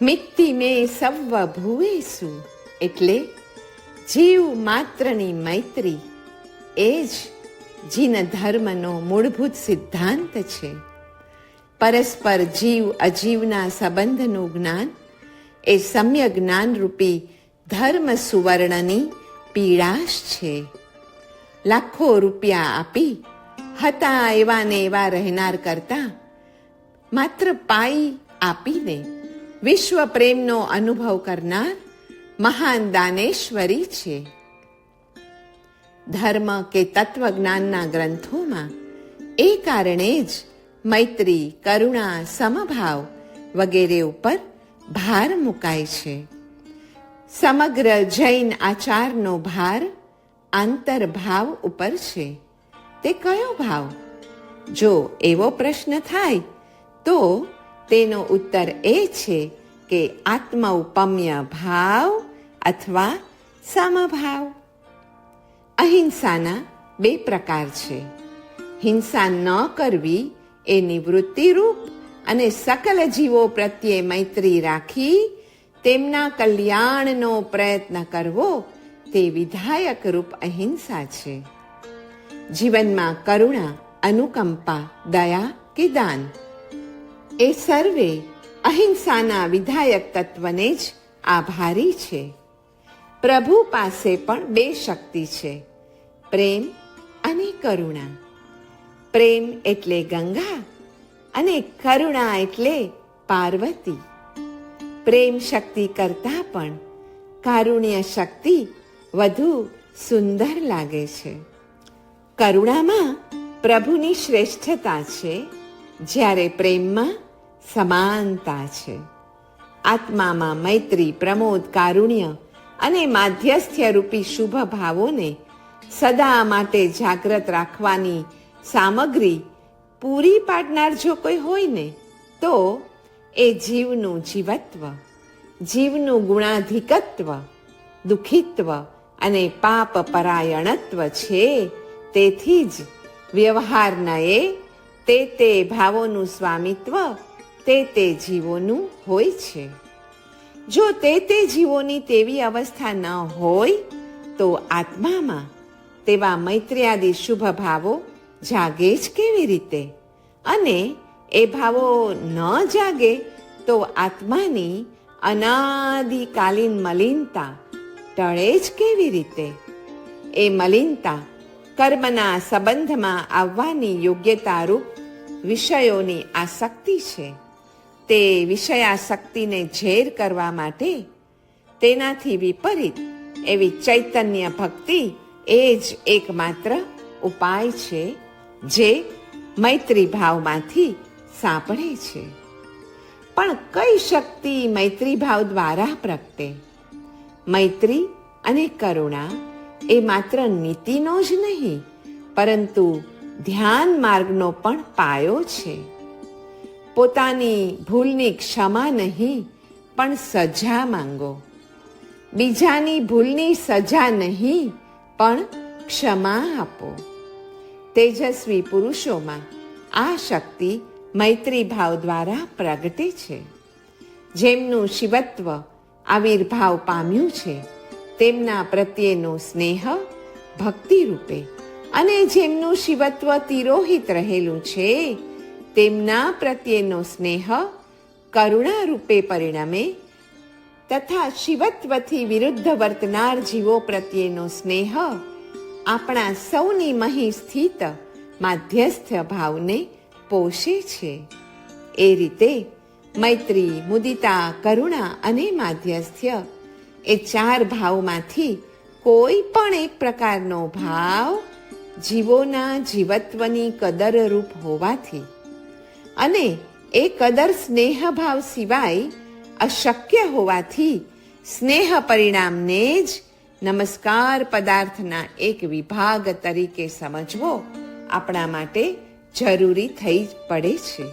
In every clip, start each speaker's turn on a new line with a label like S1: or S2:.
S1: મિત્તિ મે સવ્વ ભુવેસુ એટલે જીવ માત્રની મૈત્રી એ જ જીન ધર્મનો મૂળભૂત સિદ્ધાંત છે. પરસ્પર જીવ અજીવના સંબંધનું જ્ઞાન એ સમ્યક જ્ઞાનરૂપી ધર્મ સુવર્ણની પીળાશ છે. લાખો રૂપિયા આપી હતા એવા ને એવા રહેનાર કરતા માત્ર પાઈ આપીને વિશ્વ પ્રેમનો અનુભવ કરનાર મહાન દાનેશ્વરી છે. ધર્મ કે તત્વજ્ઞાનના ગ્રંથોમાં એ કારણે જ મૈત્રી, કરુણા, સમભાવ વગેરે ઉપર ભાર મુકાય છે. સમગ્ર જૈન આચારનો ભાર આંતરભાવ ઉપર છે. તે કયો ભાવ? જો એવો પ્રશ્ન થાય તો તેનો ઉત્તર એ છે કે આત્મૌપમ્ય ભાવ અથવા સમભાવ. અહિંસાના બે પ્રકાર છે. હિંસા ન કરવી એ નિવૃત્તિરૂપ અને સકલ જીવો પ્રત્યે મૈત્રી રાખી તેમના કલ્યાણનો પ્રયત્ન કરવો તે વિધાયક રૂપ અહિંસા છે. જીવનમાં કરુણા, અનુકંપા, દયા કે દાન એ સર્વે અહિંસાના વિધાયક તત્વને જ આભારી છે. પ્રભુ પાસે પણ બે શક્તિ છે, પ્રેમ અને કરુણા. પ્રેમ એટલે ગંગા અને કરુણા એટલે પાર્વતી. પ્રેમ શક્તિ કરતા પણ કારુણ્ય શક્તિ વધુ સુંદર લાગે છે. કરુણામાં પ્રભુની શ્રેષ્ઠતા છે, જ્યારે પ્રેમમાં સમાનતા છે. આત્મામાં મૈત્રી, પ્રમોદ, કારુણ્ય અને માધ્યસ્થ્ય રૂપી શુભ ભાવોને સદા માટે જાગ્રત રાખવાની સામગ્રી પૂરી પાડનાર જો કોઈ હોય ને તો એ જીવનું જીવત્વ, જીવનું ગુણાધિકત્વ, દુઃખિત્વ અને પાપ પરાયણત્વ છે. તેથી જ વ્યવહારનયે તે ભાવોનું સ્વામિત્વ તે જીવોનું હોય છે. જો તે જીવોની તેવી અવસ્થા ન હોય તો આત્મામાં તેવા મૈત્ર્યાદિ શુભ ભાવો જાગે જ કેવી રીતે? અને એ ભાવો ન જાગે તો આત્માની અનાદિકાલીન મલિનતા ટળે જ કેવી રીતે? એ મલિનતા કર્મના સંબંધમાં આવવાની યોગ્યતારૂપ વિષયોની આસક્તિ છે. તે વિષયાસક્તિને ઝેર કરવા માટે તેનાથી વિપરીત એવી ચૈતન્ય ભક્તિ એ જ એકમાત્ર ઉપાય છે, જે મૈત્રી ભાવમાંથી સાંપડે છે. પણ કઈ શક્તિ મૈત્રી ભાવ દ્વારા પ્રગટે? મૈત્રી અને કરુણા એ માત્ર નીતિનો જ નહીં, પરંતુ ધ્યાન માર્ગનો પણ પાયો છે. પોતાની ભૂલની ક્ષમા નહીં પણ સજા માંગો. બીજાની ભૂલની સજા નહીં પણ ક્ષમા આપો. તેજસ્વી પુરુષોમાં આ શક્તિ મૈત્રી ભાવ દ્વારા પ્રગટે છે. જેમનું શિવત્વ આવિર્ભાવ પામ્યું છે તેમના પ્રત્યેનો સ્નેહ ભક્તિ રૂપે, અને જેમનું શિવત્વ તિરોહિત રહેલું છે તેમના પ્રત્યેનો સ્નેહ કરુણા રૂપે પરિણમે, તથા શિવત્વથી વિરુદ્ધ વર્તનાર જીવો પ્રત્યેનો સ્નેહ આપણા સૌની મહી સ્થિત માધ્યસ્થ ભાવને પોષે છે. એ રીતે મૈત્રી, મુદિતા, કરુણા અને માધ્યસ્થ્ય એ ચાર ભાવમાંથી કોઈ પણ એક પ્રકારનો ભાવ જીવોના જીવત્વની કદરરૂપ હોવાથી અને એ કદર સ્નેહ ભાવ સિવાય અશક્ય હોવાથી સ્નેહ પરિણામને જ નમસ્કાર પદાર્થના એક વિભાગ તરીકે સમજવો આપણા માટે જરૂરી થઈ પડે છે.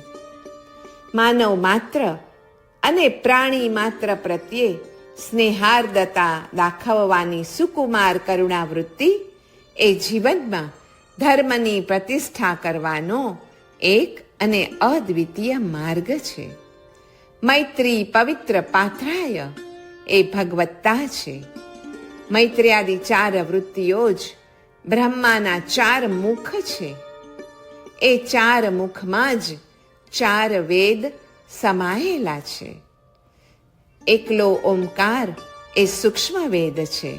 S1: માનવ માત્ર અને પ્રાણી માત્ર પ્રત્યે સ્નેહાર્દતા દાખવવાની સુકુમાર કરુણાવૃત્તિ એ જીવનમાં ધર્મની પ્રતિષ્ઠા કરવાનો એક અને અદ્વિતીય માર્ગ છે. મૈત્રી પવિત્ર પાત્રાય એ ભગવત્તા છે. મૈત્ર્યાદિ 4 વૃત્તિઓ જ બ્રહ્માના 4 મુખ છે. એ 4 મુખમાં જ 4 વેદ સમાયેલા છે. એકલો ઓમકાર એ સૂક્ષ્મ વેદ છે.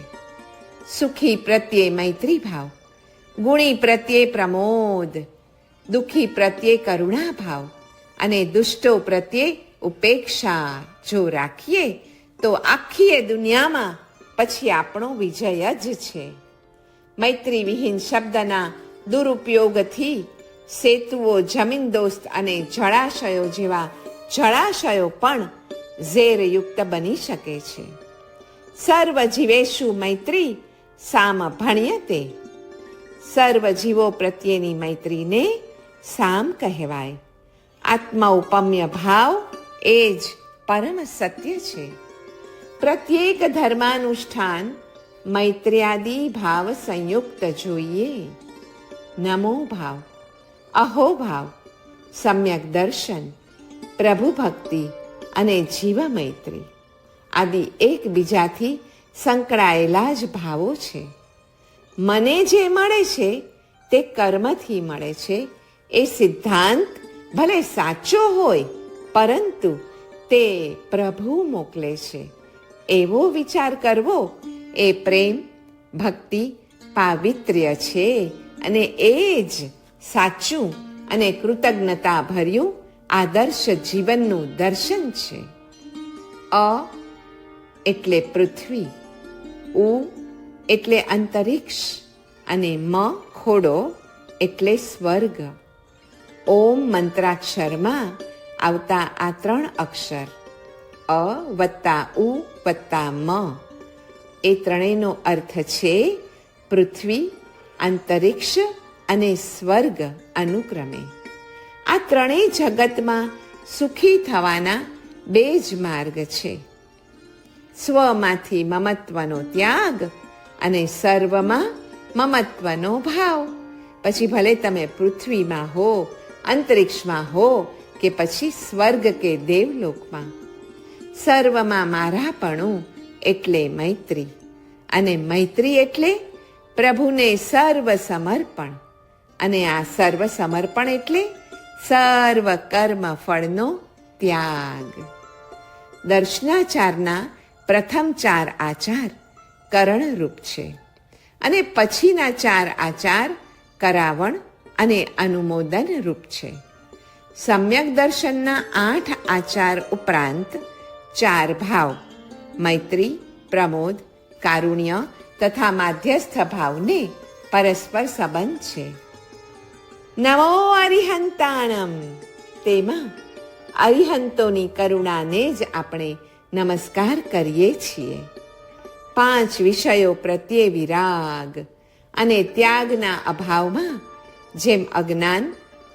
S1: સુખી પ્રત્યે મૈત્રી ભાવ, ગુણી પ્રત્યે પ્રમોદ, દુઃખી પ્રત્યે કરુણા ભાવ અને દુષ્ટો પ્રત્યે ઉપેક્ષા જો રાખીએ તો આખી દુનિયામાં પછી આપણો વિજય જ છે. મૈત્રી વિહીન શબ્દના દુરુપયોગથી સેતુઓ, જમીનદોસ્ત અને જળાશયો જેવા જળાશયો પણ ઝેરયુક્ત બની શકે છે. સર્વ જીવેષુ મૈત્રી સામ ભણ્યતે. સર્વ જીવો પ્રત્યેની મૈત્રીને સામ કહેવાય. આત્મૌપમ્ય ભાવ એ જ પરમ સત્ય છે. પ્રત્યેક ધર્માનુષ્ઠાન મૈત્ર્યાદિ ભાવ સંયુક્ત જોઈએ. નમો ભાવ, અહો ભાવ, સમ્યક દર્શન, પ્રભુ ભક્તિ અને જીવ મૈત્રી આદિ એકબીજાથી સંકળાયેલા જ ભાવો છે. મને જે મળે છે તે કર્મથી મળે છે એ સિદ્ધાંત ભલે સાચો હોય, પરંતુ તે પ્રભુ મોકલે છે એવો વિચાર કરવો એ પ્રેમ, ભક્તિ, પાવિત્ર્ય છે અને એ જ સાચું અને કૃતજ્ઞતા ભર્યું આદર્શ જીવનનું દર્શન છે. અ એટલે પૃથ્વી, ઉ એટલે અંતરિક્ષ અને મ ખોડો એટલે સ્વર્ગ. ઓમ મંત્રાક્ષરમાં આવતા આ 3 અક્ષર અ વત્તા ઉ વત્તા મ એ ત્રણેયનો અર્થ છે પૃથ્વી, અંતરિક્ષ અને સ્વર્ગ અનુક્રમે. આ ત્રણેય જગતમાં સુખી થવાના 2 જ માર્ગ છે. સ્વમાંથી મમત્વનો ત્યાગ અને સર્વમાં મમત્વનો ભાવ. પછી ભલે તમે પૃથ્વીમાં હો, અંતરિક્ષમાં હો કે પછી સ્વર્ગ કે દેવલોકમાં, સર્વમાં મારાપણું એટલે મૈત્રી. અને મૈત્રી એટલે પ્રભુને સર્વ સમર્પણ. અને આ સર્વ સમર્પણ એટલે સર્વ કર્મ ફળનો ત્યાગ. દર્શનાચારના પ્રથમ 4 આચાર કરણરૂપ છે અને પછીના 4 આચાર કરાવણ અને અનુમોદન રૂપ છે. સમ્યક દર્શનના 8 આચાર ઉપરાંત 4 ભાવ મૈત્રી, પ્રમોદ, કારુણ્ય તથા માધ્યસ્થ ભાવને પરસ્પર સંબંધ છે. નમો અરિહંતાણમ. તેમાં અરિહંતોની કરુણાને જ આપણે નમસ્કાર કરીએ છીએ. 5 વિષયો પ્રત્યે વિરાગ અને ત્યાગના અભાવમાં જેમ અજ્ઞાન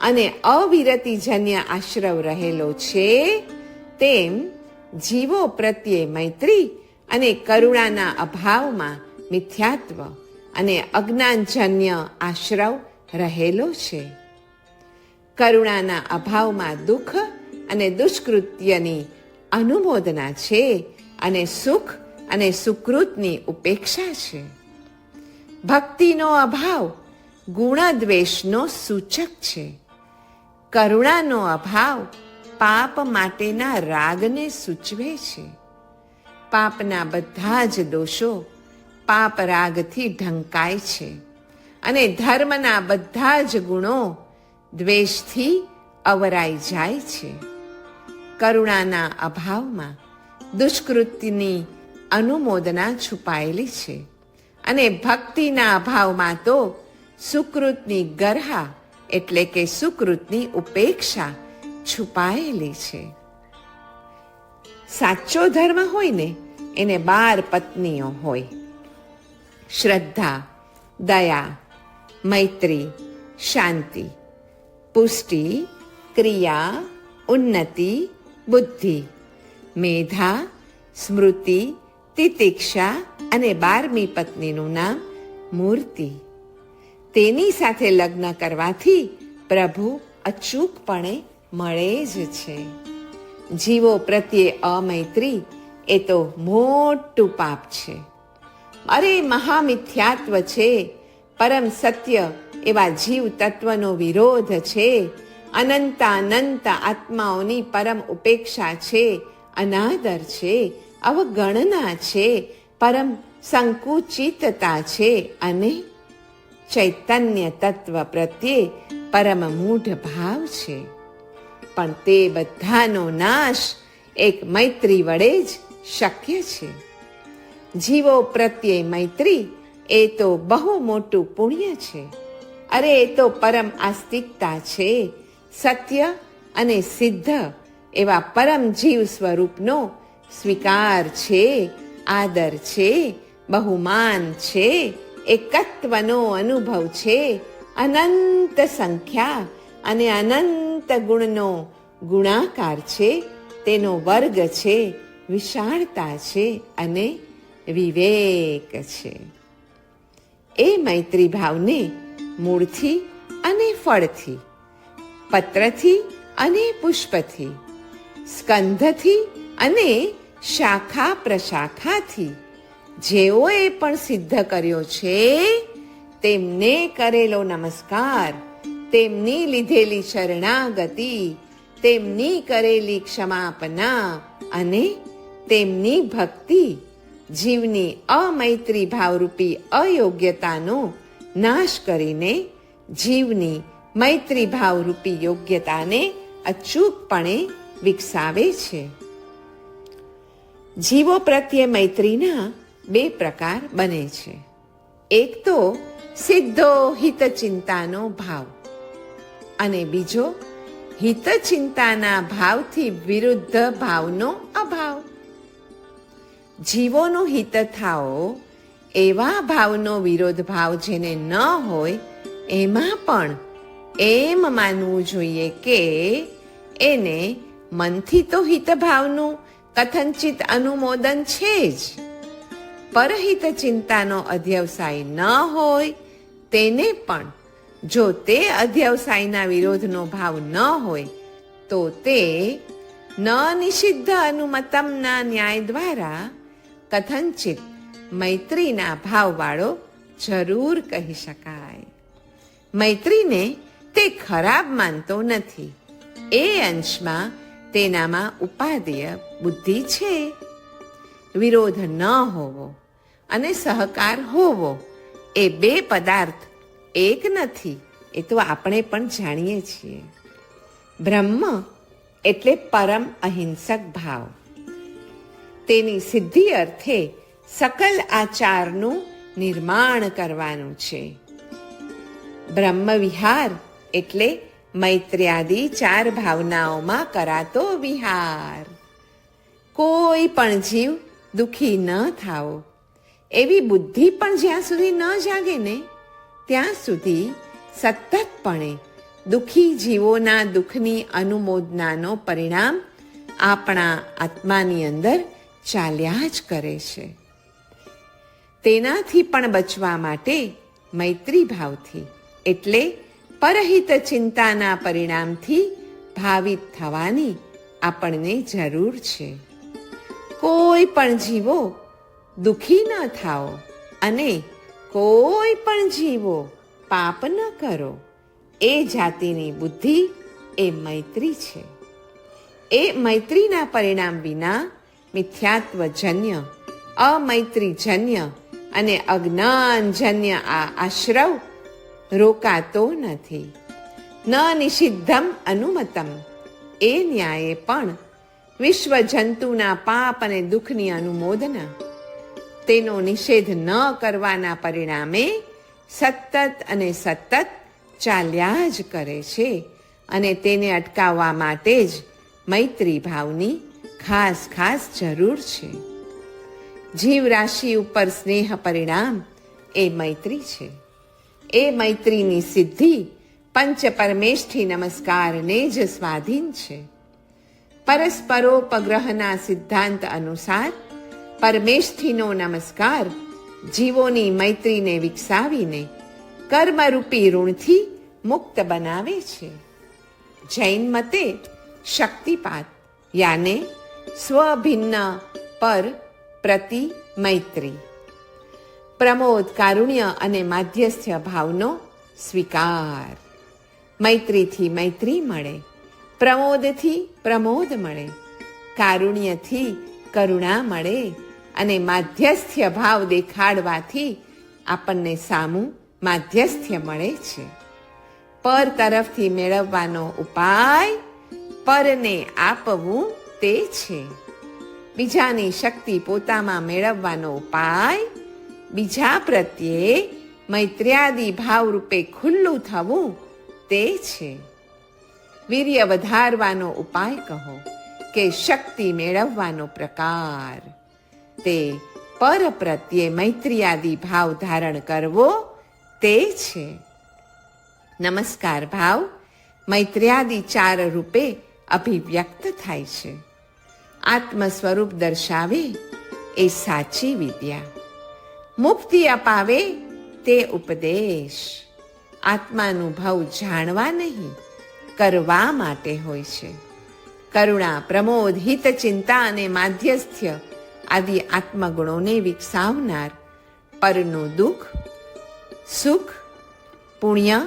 S1: અને અવિરતિજન્ય આશ્રવ રહેલો છે, તેમ જીવો પ્રત્યે મૈત્રી અને કરુણાના અભાવમાં મિથ્યાત્વ અને અજ્ઞાનજન્ય આશ્રવ રહેલો છે. કરુણાના અભાવમાં દુઃખ અને દુષ્કૃત્યની અનુમોદના છે અને સુખ અને સુકૃતની ઉપેક્ષા છે. ભક્તિનો અભાવ ગુણદ્વેષનો સૂચક છે. કરુણાનો અભાવ પાપ માટેના રાગને સૂચવે છે. પાપના બધા જ દોષો પાપ રાગથી ઢંકાય છે અને ધર્મના બધા જ ગુણો દ્વેષથી અવરાઈ જાય છે. કરુણાના અભાવમાં દુષ્કૃત્યની અનુમોદના છુપાયેલી છે અને ભક્તિના અભાવમાં તો સુકૃતની ગરહા એટલે કે સુકૃતની ઉપેક્ષા છુપાયેલી છે. સાચો ધર્મ હોય ને એને 12 પત્નીઓ હોય. શ્રદ્ધા, દયા, મૈત્રી, શાંતિ, પુષ્ટિ, ક્રિયા, ઉન્નતિ, બુદ્ધિ, મેધા, સ્મૃતિ, તિતિક્ષા અને 12મી પત્નીનું નામ મૂર્તિ. તેની સાથે લગ્ન કરવાથી પ્રભુ અચૂકપણે મળે જ છે. જીવો પ્રત્યે અમૈત્રી એ તો મોટું પાપ છે. અરે મહામિથ્યાત્વ છે, પરમ સત્ય એવા જીવ તત્વનો વિરોધ છે, અનંત આત્માઓની પરમ ઉપેક્ષા છે, અનાદર છે, અવગણના છે, પરમ સંકુચિતતા છે અને ચૈતન્ય તત્વ પ્રત્યે પરમ મૂઢ ભાવ છે. પણ તે બધાનો નાશ એક મૈત્રી વડે જ શક્ય છે. જીવો પ્રત્યે મૈત્રી એ તો બહુ મોટું પુણ્ય છે. અરે એ તો પરમ આસ્તિકતા છે, સત્ય અને સિદ્ધ એવા પરમ જીવ સ્વરૂપનો સ્વીકાર છે, આદર છે, બહુમાન છે, એકત્વનો અનુભવ છે, અનંત સંખ્યા અને અનંત ગુણનો ગુણાકાર છે, તેનો વર્ગ છે, વિશાળતા છે અને વિવેક છે. એ મૈત્રી ભાવને મૂળથી અને ફળથી, પત્રથી અને પુષ્પથી, સ્કંધથી અને શાખા પ્રશાખાથી જેઓએ પણ સિદ્ધ કર્યો છે, તેમને કરેલો નમસ્કાર, તેમની લીધેલી શરણાગતિ, તેમની કરેલી ક્ષમાપના અને તેમની ભક્તિ જીવની અમૈત્રી ભાવરૂપી અયોગ્યતાનો નાશ કરીને જીવની મૈત્રી ભાવરૂપી યોગ્યતાને અચૂકપણે વિકસાવે છે. જીવો પ્રત્યે મૈત્રીના બે પ્રકાર બને છે. એક તો સીધો હિતચિંતાનો ભાવ અને બીજો હિતચિંતાના ભાવથી વિરુદ્ધ ભાવનો અભાવ. જીવોનો હિત થાઓ એવા ભાવનો વિરોધ ભાવ જેને ન હોય, એમાં પણ એમ માનવું જોઈએ કે એને મનથી તો હિતભાવનું કથનચિત અનુમોદન છે જ, પરહિત ચિંતાનો અધ્યવસાય ન હોય તેને પણ જો તે અધ્યવસાયના વિરોધનો ભાવ ન હોય તો તે ન નિષિદ્ધ અનુમતમના ન્યાય દ્વારા કથનચિત મૈત્રીના ભાવવાળો જરૂર કહી શકાય. મૈત્રીને તે ખરાબ માનતો નથી, એ અંશમાં તેનામાં ઉપાદેય બુદ્ધિ છે. વિરોધ ન હોવો અને સહકાર હોવો એ બે પદાર્થ એક નથી, એ તો આપણે પણ જાણીએ છીએ. બ્રહ્મ એટલે પરમ અહિંસક ભાવ. તેની સિદ્ધિ અર્થે સકલ આચારનું નિર્માણ કરવાનું છે. બ્રહ્મ વિહાર એટલે મૈત્ર્યાદિ ચાર ભાવનાઓમાં કરાતો વિહાર. કોઈ પણ જીવ દુઃખી ન થાઓ એવી બુદ્ધિ પણ જ્યાં સુધી ન જાગે ને ત્યાં સુધી સતતપણે દુઃખી જીવોના દુઃખની અનુમોદનાનો પરિણામ આપણા આત્માની અંદર ચાલ્યા જ કરે છે. તેનાથી પણ બચવા માટે મૈત્રી ભાવથી એટલે પરહિત ચિંતાના પરિણામથી ભાવિત થવાની આપણને જરૂર છે. કોઈ પણ જીવો દુઃખી ન થાઓ અને કોઈ પણ જીવો પાપ ન કરો, એ જાતિની બુદ્ધિ એ મૈત્રી છે. એ મૈત્રીના પરિણામ વિના મિથ્યાત્વજન્ય, અમૈત્રીજન્ય અને અજ્ઞાનજન્ય આ આશ્રવ રોકાતો નથી. ન નિષિદ્ધમ અનુમતમ એ ન્યાયે પણ વિશ્વ જંતુના પાપ અને દુઃખની અનુમોદના, તેનો નિષેધ ન કરવાના પરિણામે સતત અને સતત ચાલ્યા જ કરે છે અને તેને અટકાવવા માટે જ મૈત્રી ભાવની ખાસ જરૂર છે. જીવરાશિ ઉપર સ્નેહ પરિણામ એ મૈત્રી છે. એ મૈત્રીની સિદ્ધિ પંચ પરમેષ્ઠી નમસ્કારને જ સ્વાધીન છે. પરસ્પરોપગ્રહના સિદ્ધાંત અનુસાર પરમેષ્ઠીનો નમસ્કાર જીવોની મૈત્રીને વિકસાવીને કર્મરૂપી ઋણથી મુક્ત બનાવે છે. જૈન મતે શક્તિપાત, યાને સ્વભિન્ન પર પ્રતિ મૈત્રી. પ્રમોદ, કારુણ્ય અને માધ્યસ્થ્ય ભાવનો સ્વીકાર. મૈત્રીથી મૈત્રી મળે, પ્રમોદથી પ્રમોદ મળે, કારુણ્યથી કરુણા મળે અને માધ્યસ્થ્ય ભાવ દેખાડવાથી આપણને સામું માધ્યસ્થ્ય મળે છે. પર તરફથી મેળવવાનો ઉપાય પરને આપવું તે છે. બીજાની શક્તિ પોતામાં મેળવવાનો ઉપાય બીજા પ્રત્યે મૈત્ર્યાદિ ભાવરૂપે ખુલ્લું થવું તે છે. વીર્ય વધારવાનો ઉપાય કહો કે શક્તિ મેળવવાનો પ્રકાર, તે પર પ્રત્યે મૈત્ર્યાદિ ભાવ ધારણ કરવો તે છે. નમસ્કાર ભાવ મૈત્ર્યાદિ 4 રૂપે અભિવ્યક્ત થાય છે. આત્મ સ્વરૂપ દર્શાવે એ સાચી વિદ્યા. મુક્તિ અપાવે તે ઉપદેશ. આત્માનુભવ જાણવા નહીં, કરવા માટે હોય છે. કરુણા, પ્રમોદ, હિત, ચિંતા અને માધ્યસ્થ્ય આદિ આત્મગુણોને વિકસાવનાર પરનું દુઃખ, સુખ, પુણ્ય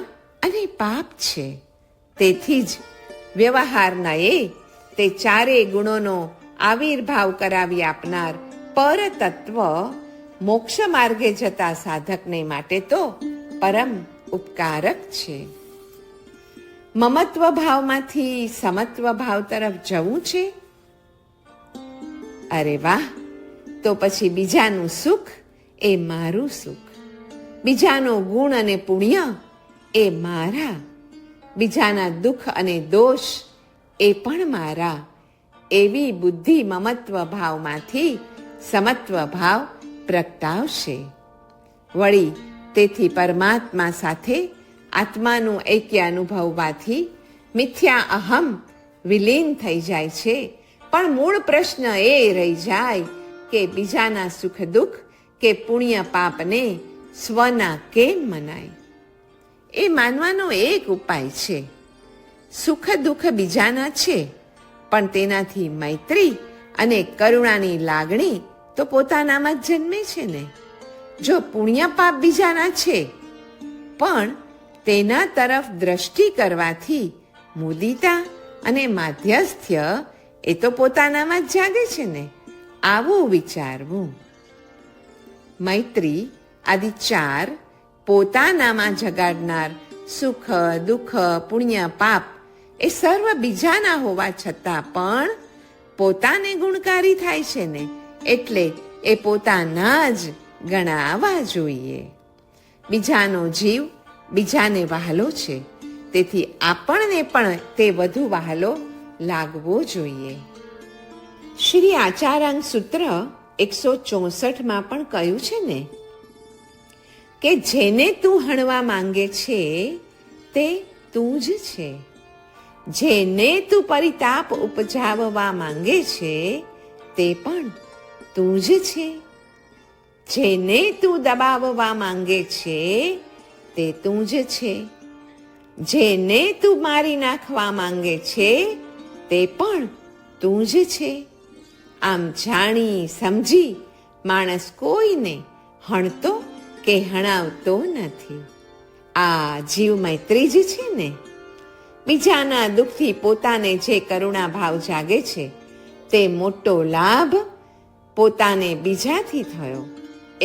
S1: અને પાપ છે. તેથી જ વ્યવહારના તે 4 ગુણોનો આવિર્ભાવ કરાવી આપનાર પરતત્વ મોક્ષ માર્ગે જતા સાધકને માટે તો પરમ ઉપકારક છે. મમત્વ ભાવમાંથી સમત્વ ભાવ તરફ જવું છે. અરે વાહ! તો પછી બીજાનું સુખ એ મારું સુખ, બીજાનો ગુણ અને પુણ્ય એ મારા, બીજાના દુઃખ અને દોષ એ પણ મારા, એવી બુદ્ધિ મમત્વ ભાવમાંથી સમત્વ ભાવ પ્રગટાવશે. વળી તેથી પરમાત્મા સાથે આત્માનું ઐક્ય અનુભવવાથી મિથ્યા અહમ વિલીન થઈ જાય છે. પણ મૂળ પ્રશ્ન એ રહી જાય કે બીજાના સુખ દુઃખ કે પુણ્ય પાપને સ્વના કેમ મનાય? એ માનવાનો એક ઉપાય છે. સુખ દુઃખ બીજાના છે, પણ તેનાથી મૈત્રી અને કરુણાની લાગણી તો પોતાનામાં જ જન્મે છે ને. જો પુણ્ય પાપ બીજાના છે, પણ તેના તરફ દ્રષ્ટિ કરવાથી મુદિતા અને માધ્યસ્થ્ય એ તો પોતાનામાં જ જાગે છે ને. આવું વિચારવું. મૈત્રી આદિ 4 પોતાનામાં જગાડનાર સુખ દુઃખ પુણ્ય પાપ એ સર્વ બીજાના હોવા છતાં પણ પોતાને ગુણકારી થાય છે ને, એટલે એ પોતાના જ ગણાવા જોઈએ. બીજાનો જીવ બીજાને વહાલો છે, તેથી આપણને પણ તે વધુ વહાલો લાગવો જોઈએ. શ્રી આચારાંગ સૂત્ર 164માં પણ કહ્યું છે ને કે જેને તું હણવા માંગે છે તે તું જ છે, જેને તું પરિતાપ ઉપજાવવા માંગે છે તે પણ તું જ છે, જેને તું દબાવવા માંગે છે તે તું જ છે, જેને તું મારી નાખવા માંગે છે તે પણ તું જ છે. આમ જાણી સમજી માણસ કોઈને હણતો કે હણાવતો નથી. આ જીવ મૈત્રી જ છે ને. બીજાના દુઃખથી પોતાને જે કરુણા ભાવ જાગે છે તે મોટો લાભ પોતાને બીજાથી થયો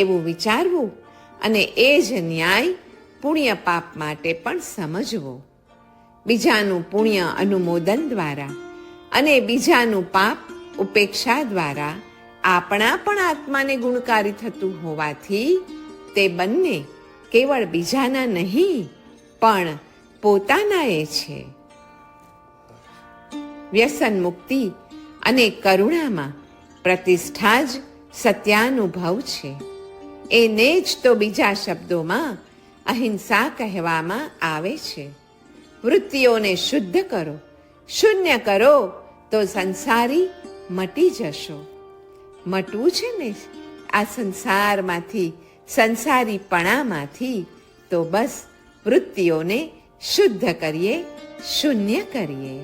S1: એવું વિચારવું અને એ જ ન્યાય પુણ્ય પાપ માટે પણ સમજવો. બીજાનું પુણ્ય અનુમોદન દ્વારા અને બીજાનું પાપ ઉપેક્ષા દ્વારા આપણા પણ આત્માને ગુણકારી થતું હોવાથી તે બંને કેવળ બીજાના નહીં પણ પોતાના એ છે. વ્યસન મુક્તિ અને કરુણામાં પ્રતિષ્ઠા જ સત્યાનુભવ છે. એને જ તો બીજા શબ્દોમાં અહિંસા કહેવામાં આવે છે. વૃત્તિઓને શુદ્ધ કરો, શૂન્ય કરો તો સંસારી મટી જશો. મટવું છે ને આ સંસારમાંથી, સંસારીપણામાંથી, તો બસ વૃત્તિઓને શુદ્ધ કરીએ, શૂન્ય કરીએ.